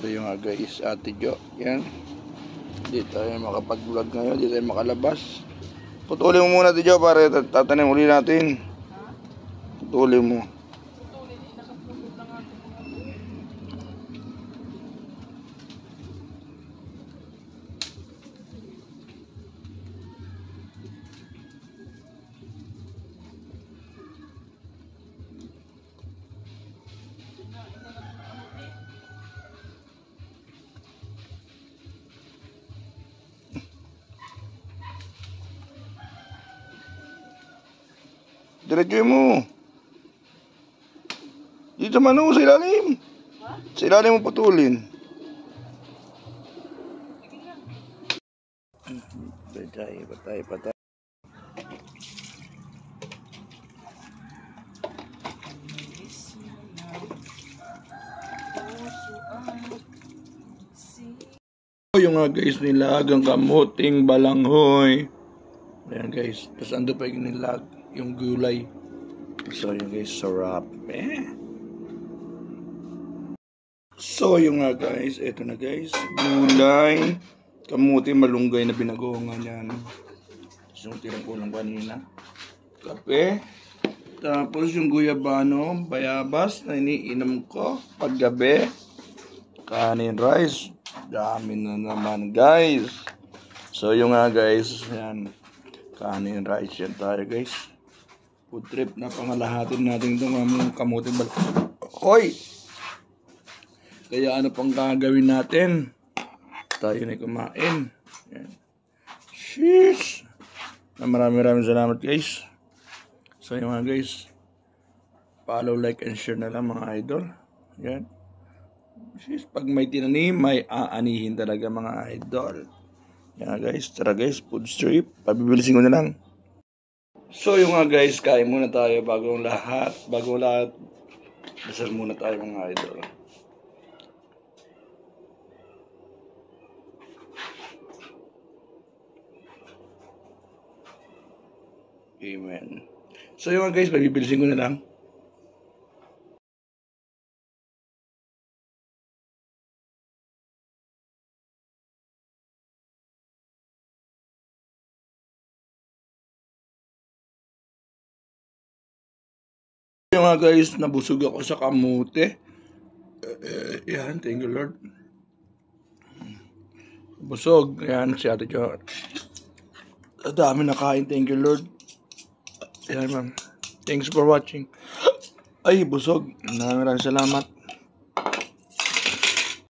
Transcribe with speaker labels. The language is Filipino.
Speaker 1: So yung nga guys, Ate Jo, yan. Hindi tayo makapag-vlog ngayon, hindi tayo makalabas. Putulin mo muna, Ate Jo, para tatanim uli natin. Putulin mo. Diretso mo. Dito man sa ilalim. Sa ilalim mo putulin. Patay. Yung nga guys, nilag ang kamuting balanghoy. Ayan guys, tapos ando pa yung nilag, yung gulay. So yung guys, sarap. So yung nga guys, eto na guys, gulay, kamuti, malunggay na binagoongan yan. So yung tirang kulang kanina. Kape, tapos yung guyabano, bayabas na iniinom ko paggabi. Kanin rice, dami na naman guys. So yung nga guys, yan, kanin rice yan tayo guys. Food trip na pangalahatin natin itong kamuting balanghoy. Hoy! Kaya ano pang gagawin natin? Tayo na kumain. Yan. Sheesh! Maraming salamat guys. So yung mga guys, follow, like, and share na lang mga idol. Yan. Sheesh! Pag may tinanim, may aanihin talaga mga idol. Yan guys, tara guys, food trip. Pabibilisin ko na lang. So yung nga guys, kain muna tayo bago lahat. Dasal muna tayo mga idol. Amen. So yung nga guys, pabibilisin ko na lang. Yung nga guys, nabusog ako sa kamote. Yan, thank you Lord. Busog, yan si Ate Jo. Dami na kain, thank you Lord. Yan ma'am. Thanks for watching. Ay, busog. Maraming salamat.